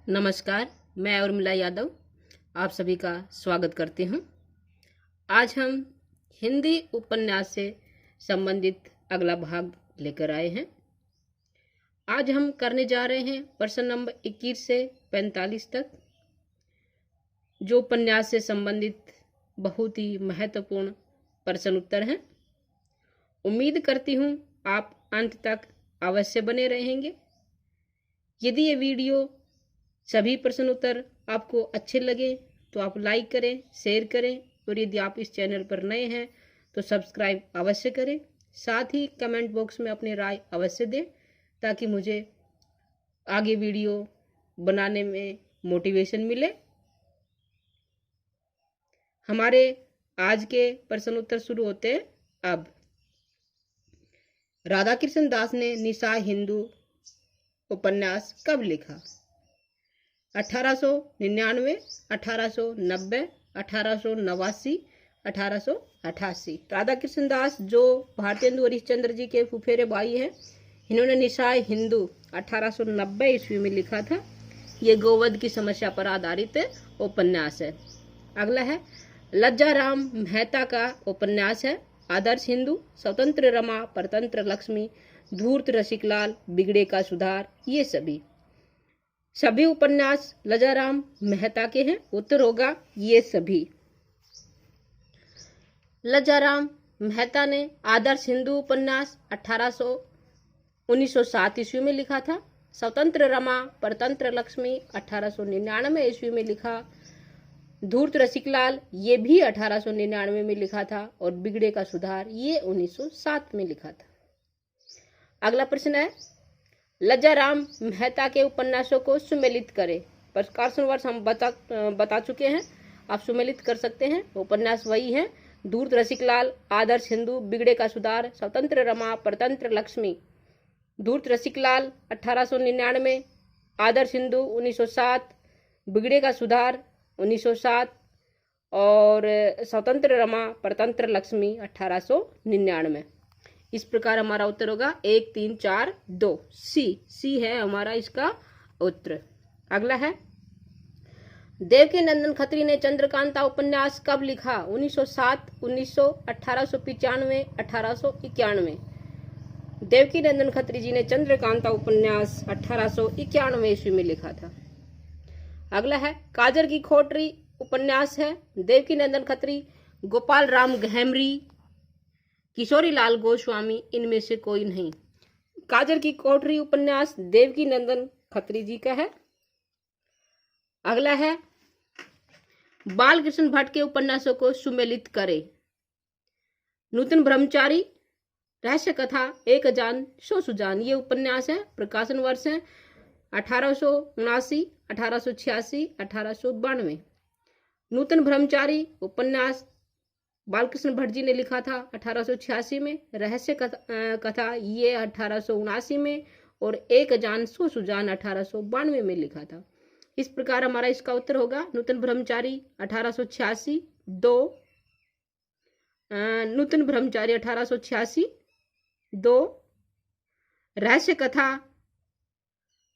नमस्कार, मैं उर्मिला यादव आप सभी का स्वागत करती हूँ। आज हम हिंदी उपन्यास से संबंधित अगला भाग लेकर आए हैं। आज हम करने जा रहे हैं प्रश्न नंबर 21 से 45 तक, जो उपन्यास से संबंधित बहुत ही महत्वपूर्ण प्रश्न उत्तर हैं। उम्मीद करती हूँ आप अंत तक अवश्य बने रहेंगे। यदि ये वीडियो सभी प्रश्न उत्तर आपको अच्छे लगे तो आप लाइक करें, शेयर करें और यदि आप इस चैनल पर नए हैं तो सब्सक्राइब अवश्य करें। साथ ही कमेंट बॉक्स में अपनी राय अवश्य दें ताकि मुझे आगे वीडियो बनाने में मोटिवेशन मिले। हमारे आज के प्रश्न उत्तर शुरू होते हैं अब। राधा कृष्ण दास ने निशा हिंदू उपन्यास कब लिखा? 1899, 1890, 1889, 1888। राधा कृष्ण दास जो भारतेंदु हरिश्चंद्र जी के फुफेरे भाई हैं, इन्होंने निशा हिंदू 1890 ईस्वी में लिखा था। ये गोवध की समस्या पर आधारित उपन्यास है। अगला है लज्जा राम मेहता का उपन्यास है आदर्श हिंदू, स्वतंत्र रमा, परतंत्र लक्ष्मी, धूर्त रसिकलाल, बिगड़े का सुधार। ये सभी उपन्यास लज्जाराम मेहता के हैं। उत्तर होगा ये सभी। लज्जाराम मेहता ने आदर्श हिंदू उपन्यास 1907 ईस्वी में लिखा था। स्वतंत्र रमा, परतंत्र लक्ष्मी 1899 ईस्वी में लिखा। धूर्त रसिकलाल ये भी 1899 में लिखा था और बिगड़े का सुधार ये 1907 में लिखा था। अगला प्रश्न है लज्जाराम मेहता के उपन्यासों को सुमेलित करें। प्रकाशन वर्ष हम बता चुके हैं, आप सुमेलित कर सकते हैं। उपन्यास वही है धूर्त रसिकलाल, आदर्श हिंदू, बिगड़े का सुधार, स्वतंत्र रमा, परतंत्र लक्ष्मी। धूर्त रसिकलाल 1899, आदर्श हिंदू 1907, बिगड़े का सुधार 1907 और स्वतंत्र रमा, परतंत्र लक्ष्मी 1899। इस प्रकार हमारा उत्तर होगा 1, 3, 4, 2। सी है हमारा इसका उत्तर। अगला है देवकी नंदन खत्री ने चंद्रकांता उपन्यास कब लिखा? 1907, 1900, 1895, 1891। देवकी नंदन खत्री जी ने चंद्रकांता उपन्यास 1891 ईस्वी में लिखा था। अगला है काजर की खोटरी उपन्यास है देवकी नंदन खत्री, गोपाल राम गहमरी, किशोरी लाल गोस्वामी, इनमें से कोई नहीं। काजर की कोठरी उपन्यास देवकी नंदन खत्री जी का है। अगला है बालकृष्ण भट्ट के उपन्यासों को सुमेलित करें। नूतन ब्रह्मचारी, रहस्य कथा, एक अजान सो सुजान। ये उपन्यास है। प्रकाशन वर्ष है 1879, 1886, 1892। नूतन ब्रह्मचारी उपन्यास बालकृष्ण भट्ट जी ने लिखा था 1886 में। रहस्य कथा ये 1879 में और एक अजान सो सुजान 1892 में लिखा था। इस प्रकार हमारा इसका उत्तर होगा नूतन ब्रह्मचारी 1886, 2। नूतन ब्रह्मचारी 1886, 2। रहस्य कथा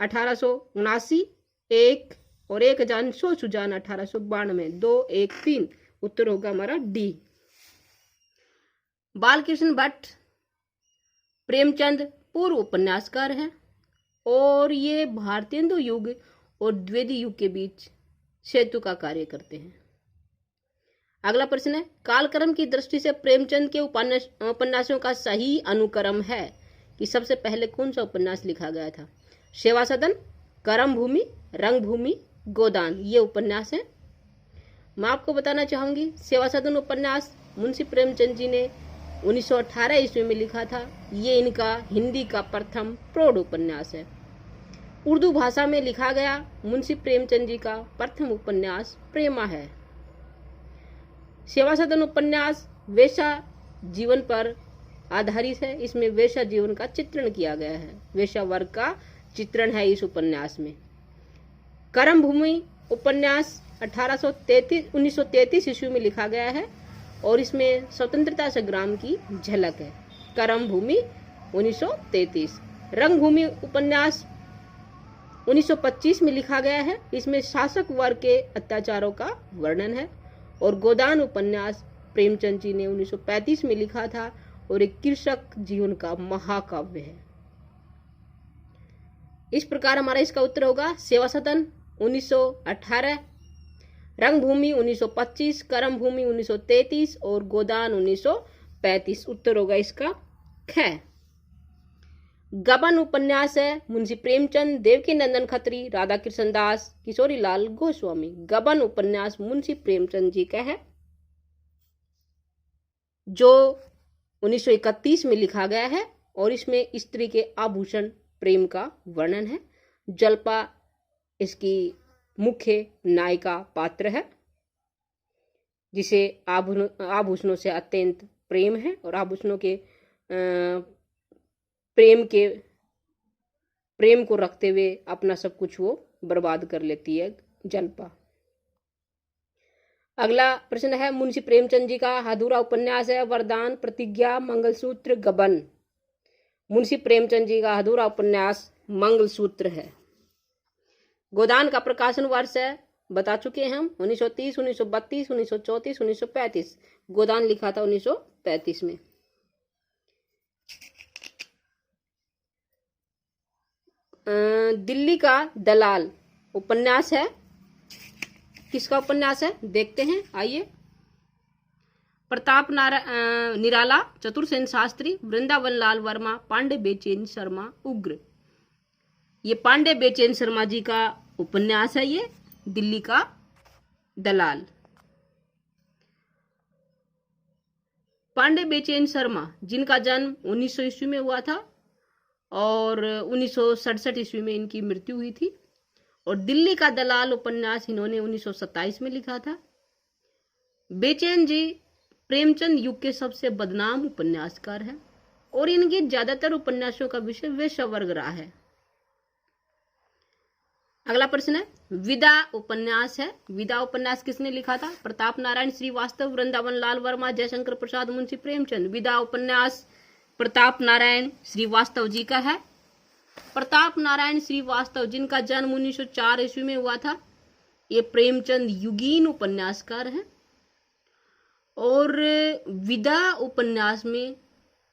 1879, 1 और एक अजान सो सुजान 1892, 2, 1, 3। उत्तर होगा हमारा डी। बालकृष्ण भट्ट प्रेमचंद पूर्व उपन्यासकार हैं और ये भारतेंदु युग और द्विवेदी युग के बीच सेतु का कार्य करते हैं। अगला प्रश्न है कालक्रम की दृष्टि से प्रेमचंद के उपन्यासों का सही अनुक्रम है कि सबसे पहले कौन सा उपन्यास लिखा गया था? सेवा सदन, कर्म भूमि, रंगभूमि, गोदान। ये उपन्यास है। मैं आपको बताना चाहूंगी सेवा सदन उपन्यास मुंशी प्रेमचंद जी ने 1918 ईस्वी में लिखा था। ये इनका हिंदी का प्रथम प्रौढ़ उपन्यास है। उर्दू भाषा में लिखा गया मुंशी प्रेमचंद जी का प्रथम उपन्यास प्रेमा है। सेवा सदन उपन्यास वेश्या जीवन पर आधारित है। इसमें वेश्या जीवन का चित्रण किया गया है। वेश्या वर्ग का चित्रण है इस उपन्यास में। कर्म भूमि उपन्यास 1933 ईस्वी में लिखा गया है और इसमें स्वतंत्रता संग्राम की झलक है। कर्म भूमि 1933। रंगभूमि उपन्यास 1925 में लिखा गया है। इसमें शासक वर्ग के अत्याचारों का वर्णन है। और गोदान उपन्यास प्रेमचंद जी ने 1935 में लिखा था और एक कृषक जीवन का महाकाव्य है। इस प्रकार हमारा इसका उत्तर होगा सेवा सदन 1918, रंगभूमि 1925, कर्मभूमि 1933 और गोदान 1935। उत्तर होगा इसका ख। गबन उपन्यास है मुंशी प्रेमचंद, देवकी नंदन खत्री, राधा कृष्ण दास, किशोरी लाल गोस्वामी। गबन उपन्यास मुंशी प्रेमचंद जी का है जो 1931 में लिखा गया है और इसमें स्त्री के आभूषण प्रेम का वर्णन है। जल्पा इसकी मुख्य नायिका पात्र है जिसे आभूषणों से अत्यंत प्रेम है और आभूषणों के प्रेम को रखते हुए अपना सब कुछ वो बर्बाद कर लेती है जल्पा। अगला प्रश्न है मुंशी प्रेमचंद जी का अधूरा उपन्यास है वरदान, प्रतिज्ञा, मंगलसूत्र, गबन। मुंशी प्रेमचंद जी का अधूरा उपन्यास मंगलसूत्र है। गोदान का प्रकाशन वर्ष है बता चुके हैं हम 1930, 1932, 1934, 1935। गोदान लिखा था 1935 में। दिल्ली का दलाल उपन्यास है। किसका उपन्यास है देखते हैं, आइए। प्रताप निराला, चतुरसेन शास्त्री, वृंदावन लाल वर्मा, पांडे बेचैन शर्मा, उग्र। ये पांडे बेचैन शर्मा जी का उपन्यास है ये दिल्ली का दलाल। पांडे बेचैन शर्मा जिनका जन्म 1900 ईस्वी में हुआ था और 1967 ईस्वी में इनकी मृत्यु हुई थी। और दिल्ली का दलाल उपन्यास इन्होंने 1927 में लिखा था। बेचैन जी प्रेमचंद युग के सबसे बदनाम उपन्यासकार हैं और इनके ज्यादातर उपन्यासों का विषय वेश्यावर्ग रहा है। अगला प्रश्न है विदा उपन्यास है। विदा उपन्यास किसने लिखा था? प्रताप नारायण श्रीवास्तव, वृंदावन लाल वर्मा, जयशंकर प्रसाद, मुंशी प्रेमचंद। विदा उपन्यास प्रताप नारायण श्रीवास्तव जी का है। प्रताप नारायण श्रीवास्तव जिनका जन्म 1904 ईस्वी में हुआ था, ये प्रेमचंद युगीन उपन्यासकार हैं। और विदा उपन्यास में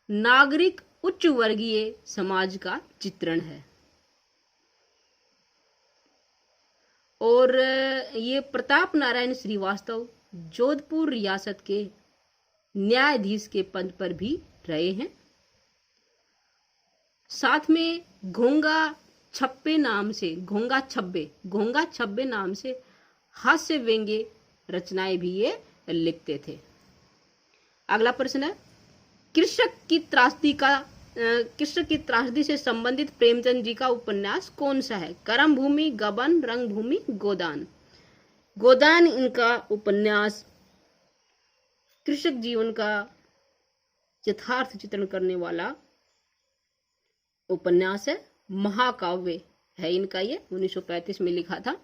नागरिक उच्च वर्गीय समाज का चित्रण है। और ये प्रताप नारायण श्रीवास्तव जोधपुर रियासत के न्यायाधीश के पद पर भी रहे हैं। साथ में घोंगा छब्बे नाम से हास्य व्यंग्य रचनाएं भी ये लिखते थे। अगला प्रश्न है कृषक की त्रासदी से संबंधित प्रेमचंद जी का उपन्यास कौन सा है? कर्मभूमि, गबन, रंगभूमि, गोदान। गोदान इनका उपन्यास कृषक जीवन का यथार्थ चित्रण करने वाला उपन्यास है, महाकाव्य है इनका, ये 1935 में लिखा था।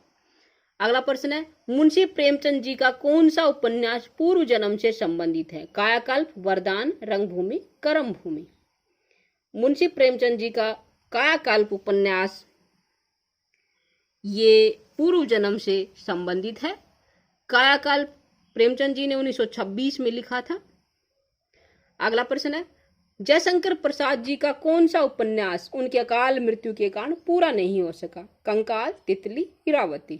अगला प्रश्न है मुंशी प्रेमचंद जी का कौन सा उपन्यास पूर्व जन्म से संबंधित है? कायाकल्प, वरदान, रंगभूमि, कर्मभूमि। मुंशी प्रेमचंद जी का कायाकल्प उपन्यास ये पूर्व जन्म से संबंधित है। कायाकल्प प्रेमचंद जी ने 1926 में लिखा था। अगला प्रश्न है जयशंकर प्रसाद जी का कौन सा उपन्यास उनके अकाल मृत्यु के कारण पूरा नहीं हो सका? कंकाल, तितली, इरावती।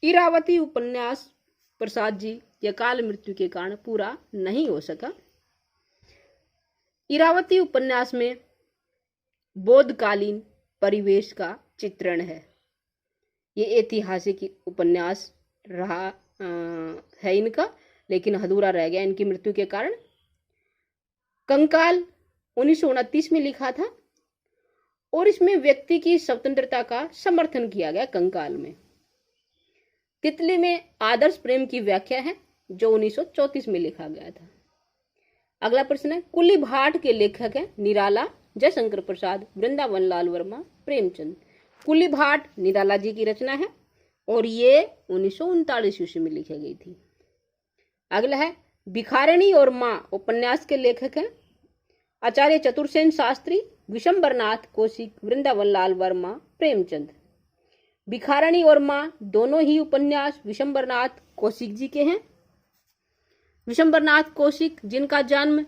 इरावती उपन्यास प्रसाद जी के अकाल मृत्यु के कारण पूरा नहीं हो सका। इरावती उपन्यास में बोधकालीन परिवेश का चित्रण है। ये ऐतिहासिक उपन्यास रहा है इनका, लेकिन अधूरा रह गया इनकी मृत्यु के कारण। कंकाल 1929 में लिखा था और इसमें व्यक्ति की स्वतंत्रता का समर्थन किया गया कंकाल में। तितली में आदर्श प्रेम की व्याख्या है जो 1934 में लिखा गया था। अगला प्रश्न है कुली भाट के लेखक हैं निराला, जयशंकर प्रसाद, वृंदावन लाल वर्मा, प्रेमचंद। कुली भाट निराला जी की रचना है और ये 1939 ईस्वी में लिखी गई थी। अगला है भिखारिणी और माँ उपन्यास के लेखक हैं आचार्य चतुरसेन शास्त्री, विशंबरनाथ कौशिक, वृंदावन लाल वर्मा, प्रेमचंद। भिखारणी और माँ दोनों ही उपन्यास विशंबरनाथ कौशिक जी के हैं। विशंबरनाथ कौशिक जिनका जन्म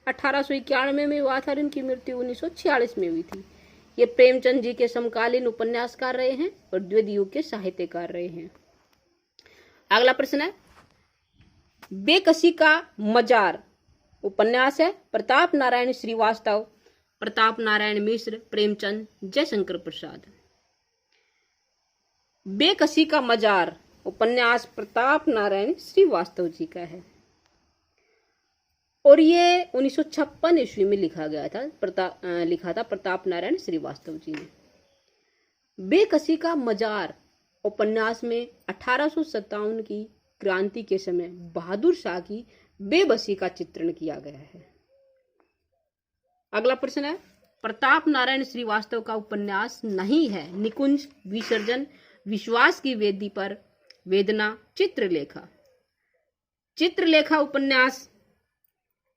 1891 में हुआ था और इनकी मृत्यु 1946 में हुई थी। ये प्रेमचंद जी के समकालीन उपन्यासकार रहे हैं और द्वितीय युग के साहित्यकार रहे हैं। अगला प्रश्न है, बेकसी का मजार उपन्यास है प्रताप नारायण श्रीवास्तव, प्रताप नारायण मिश्र, प्रेमचंद, जयशंकर प्रसाद। बेकसी का मजार उपन्यास प्रताप नारायण श्रीवास्तव जी का है और ये 1956 ईस्वी में लिखा गया था। प्रताप नारायण श्रीवास्तव जी ने। बेकसी का मजार उपन्यास में 1857 की क्रांति के समय बहादुर शाह की बेबसी का चित्रण किया गया है। अगला प्रश्न है, प्रताप नारायण श्रीवास्तव का उपन्यास नहीं है निकुंज, विसर्जन, विश्वास की वेदी पर, वेदना, चित्रलेखा। चित्रलेखा उपन्यास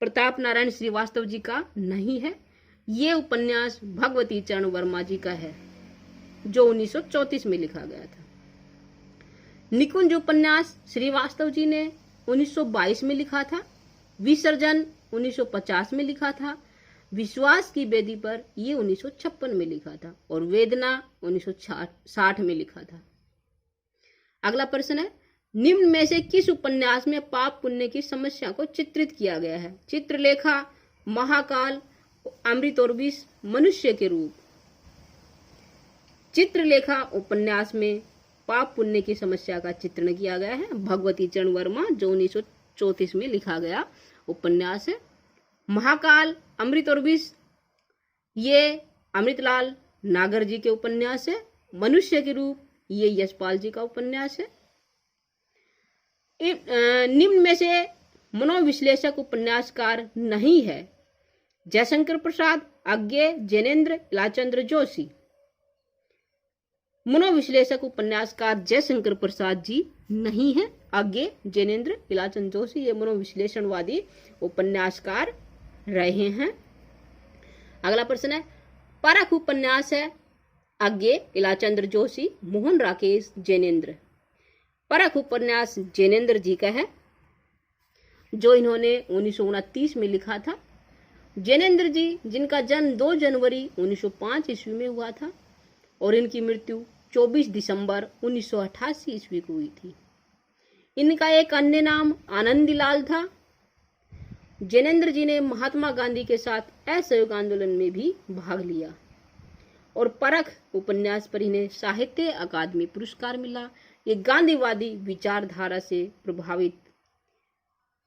प्रताप नारायण श्रीवास्तव जी का नहीं है। ये उपन्यास भगवती चरण वर्मा जी का है जो 1934 में लिखा गया था। निकुंज उपन्यास श्रीवास्तव जी ने 1922 में लिखा था। विसर्जन 1950 में लिखा था। विश्वास की बेदी पर ये 1956 में लिखा था और वेदना 1960 में लिखा था। अगला प्रश्न है, निम्न में से किस उपन्यास में पाप पुण्य की समस्या को चित्रित किया गया है? चित्रलेखा, महाकाल, अमृत और विष, मनुष्य के रूप। चित्रलेखा उपन्यास में पाप पुण्य की समस्या का चित्रण किया गया है। भगवती चरण वर्मा जो 1934 में लिखा गया उपन्यास है। महाकाल, अमृत और विष ये अमृतलाल नागर जी के उपन्यास है। मनुष्य के रूप ये यशपाल जी का उपन्यास है। निम्न में से मनोविश्लेषक उपन्यासकार नहीं है? जयशंकर प्रसाद, अज्ञेय, जैनेन्द्र, इलाचंद्र जोशी। मनोविश्लेषक उपन्यासकार जयशंकर प्रसाद जी नहीं है। अज्ञेय, जैनेन्द्र, इलाचंद्र जोशी ये मनोविश्लेषणवादी उपन्यासकार रहे हैं। अगला प्रश्न है, परख उपन्यास है अज्ञेय, इलाचंद्र जोशी, मोहन राकेश, जैनेन्द्र। परख उपन्यास जैनेन्द्र जी का है जो इन्होंने 1929 में लिखा था। जैनेन्द्र जी जिनका जन्म 2 जनवरी 1905 ईस्वी में हुआ था और इनकी मृत्यु 24 दिसंबर 1988 ईस्वी को हुई थी। इनका एक अन्य नाम आनंदीलाल था। जैनेन्द्र जी ने महात्मा गांधी के साथ असहयोग आंदोलन में भी भाग लिया और परख उपन्यास पर इन्हें साहित्य अकादमी पुरस्कार मिला। ये गांधीवादी विचारधारा से प्रभावित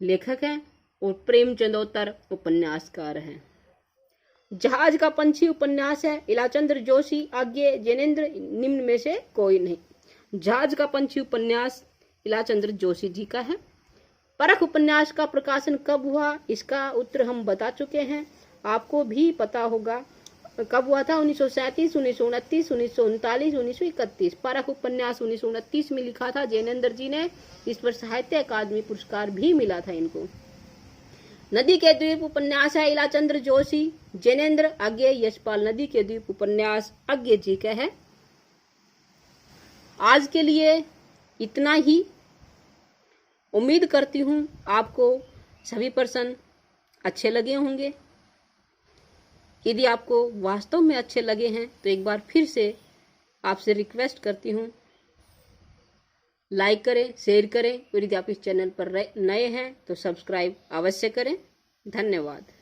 लेखक हैं और प्रेमचंदोत्तर उपन्यासकार हैं। जहाज का पंछी उपन्यास है इलाचंद्र जोशी, अज्ञेय, जैनेन्द्र, निम्न में से कोई नहीं। जहाज का पंछी उपन्यास इलाचंद्र जोशी जी का है। परख उपन्यास का प्रकाशन कब हुआ इसका उत्तर हम बता चुके हैं, आपको भी पता होगा कब हुआ था। 1937, 1929, 1939, 1931। परख उपन्यास 1929 में लिखा था जैनेन्द्र जी ने। इस पर साहित्य अकादमी पुरस्कार भी मिला था इनको। नदी के द्वीप उपन्यास है इलाचंद्र जोशी, जैनेन्द्र, अज्ञेय, यशपाल। नदी के द्वीप उपन्यास अज्ञेय जी का है। आज के लिए इतना ही। उम्मीद करती हूँ आपको सभी प्रश्न अच्छे लगे होंगे। यदि आपको वास्तव में अच्छे लगे हैं तो एक बार फिर से आपसे रिक्वेस्ट करती हूँ, लाइक करें, शेयर करें। यदि आप इस चैनल पर नए हैं तो सब्सक्राइब अवश्य करें। धन्यवाद।